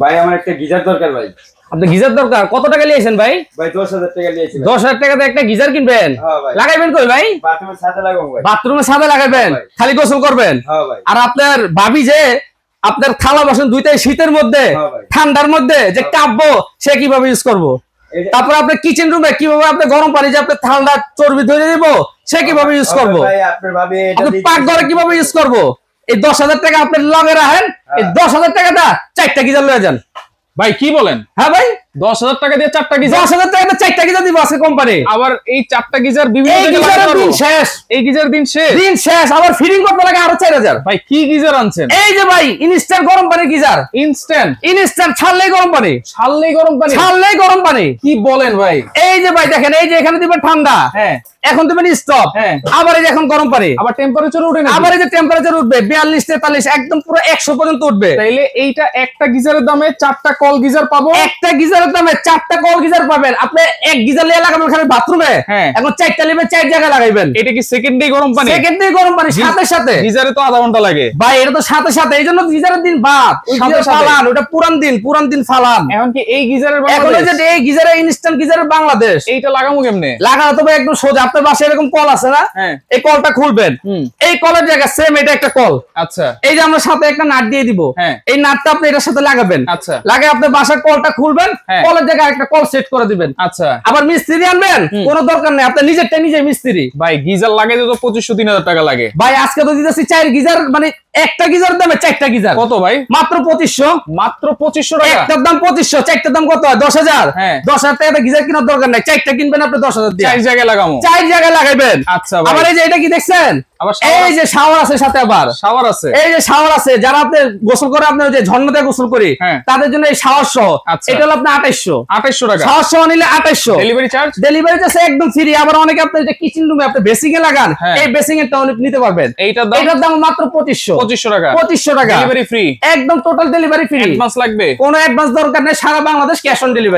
ভাই আমার একটা গিজার দরকার ভাই। আপনার গিজার দরকার? কত টাকা নিয়েছেন ভাই? ভাই 10,000 টাকা নিয়েছি। 10,000 টাকাতে একটা গিজার কিনবেন? হ্যাঁ ভাই। লাগাইবেন কই ভাই? বাথরুমের ছাদে লাগাবো ভাই। বাথরুমের ছাদে লাগাবেন? হ্যাঁ ভাই। খালি গোসল করবেন? হ্যাঁ ভাই। আর আপনার ভাবি যে আপনার থালা বাসন দুইটাই শীতের মধ্যে হ্যাঁ ভাই। ঠান্ডার মধ্যে যে কাঁপবো, সে কিভাবে ইউজ করবো? তারপর আপনার কিচেন রুমে কিভাবে আপনার গরম পানি যে আপনার ঠান্ডা চর্বি ধরে দিব, সে কিভাবে ইউজ করবো? ভাই আপনার ভাবি এটা আপনি পাকঘরে কিভাবে ইউজ করবো? এই 10,000 টাকা আপনার লগে রাখেন, এই 10,000 টাকাটা 4টা গিজার লয়ে যান। ভাই কি বলেন? হ্যাঁ ভাই, 10,000 টাকা দিয়ে 4টা গিজার? 10,000 টাকাতে 4টা গিজার দিব আজকে কোম্পানি। আবার এই 4টা গিজার বিভিন্ন এই জায়গায় গিজারের লাগাতে দিন পারবো? শেষ, এই গিজার দিন শেষ? দিন শেষ। আবার ফিটিং করতে লাগে আরো 4,000। ভাই কি গিজার আনছেন? এই যে ভাই ইনস্ট্যান্ট গরম পানি গিজার, ইনস্ট্যান্ট? ইনস্ট্যান্ট ছাড়লেই গরম পানি, ছাড়লেই গরম পানি? ছাড়লেই গরম পানি। কি বলেন ভাই? এই যে ভাই দেখেন, এই যে এখানে দিবেন ঠান্ডা, হ্যাঁ এখন দিবেন স্টপ, হ্যাঁ। আবার এই যে এখন গরম পানি, আবার টেম্পারেচার উঠে না? আবার এই যে টেম্পারেচার উঠবে 42 43, একদম পুরো 100 পর্যন্ত উঠবে। তাইলে এইটা একটা গিজারের দামে 4টা কল গিজার পাবো? একটা গিজারের দামে 4টা কল গিজার পাবেন। আপনি এক গিজার লিয়ে লাগাবেন খালি বাথরুমে, হ্যাঁ। এখন 4টা লিবে 4 জায়গায় লাগাইবেন। এটা কি সেকেন্ডে গরম পানি? সেকেন্ডে গরম পানি সাথে সাথে। গিজারে তো আধা ঘন্টা লাগে ভাই এটা তো সাথে সাথে, এই জন্য গিজারের দিন বাদ, ওই সাথে গিজার সাথে। ফালান, ওটা পুরান দিন ফালান। এখন কি এই গিজারের এখন ওই বাংলাদেশ? যে এই গিজারের ইনস্ট্যান্ট গিজারের বাংলাদেশ, এইটা লাগামু কেমনে? লাগানো তো ভাই একদম সোজা। আপনার বাসায় এরকম কল আছে না? হ্যাঁ। এই কলটা খুলবেন, এই কলের জায়গা সেম এটা একটা কল। আচ্ছা এই যে আমরা সাথে একটা নাট দিয়ে দিব, হ্যাঁ। এই নাটটা আপনি এটার সাথে লাগাবেন। আচ্ছা। লাগে আপনার বাসার কলটা খুলবেন, হ্যাঁ। কলের জায়গায় একটা কল সেট করে দিবেন। আচ্ছা আবার মিস্ত্রি আনবেন কোনো দরকার নেই, আপনার নিজেরটা নিজে মিস্ত্রি। ভাই গিজার লাগাইতে তো 2500-3000 টাকা লাগে। ভাই আজকে তো দিতেছি 4 গিজার, মানে একটা গিজারের দামে 4টা গিজার। কত ভাই? মাত্র 2500। মাত্র 2500 টাকা? একটার দাম 2500, 4টার দাম কত হয়? 10,000। হ্যাঁ। 10,000 টাকা গিজার কেনার দরকার নাই, 4টা কিনবেন আপনি 10,000 দিয়ে। 4 জায়গায় লাগামু? 4 জায়গায় লাগাইবেন। আচ্ছা ভাই। আবার এই যে এটা কি দেখছেন? আবার এই যে শাওয়ার আছে সাথে, আবার শাওয়ার আছে? এই যে শাওয়ার আছে, যারা আপনি গোসল করে, আপনি ওই যে ঝর্ণাতে গোসল করি, হ্যাঁ। তাদের জন্য এই শাওয়ার সহ। আচ্ছা। এটা হলো আপনার 2800। 2800 টাকা? শাওয়ার সহ নিলে 2800। Delivery charge? ডেলিভারি চার্জ একদম ফ্রি। আবার অনেকে আপনি যে কিচেন রুমে আপনি বেসিং এ লাগান, হ্যাঁ। এই বেসিং এরটাও নিতে পারবেন। এইটার দাম? এটার দাম মাত্র 2500। 2500 টাকা? 2500 টাকা ডেলিভারি ফ্রি? একদম টোটাল ডেলিভারি ফ্রি। অ্যাডভান্স লাগবে? কোনো অ্যাডভান্স দরকার নেই, সারা বাংলাদেশ ক্যাশ অন ডেলিভারি।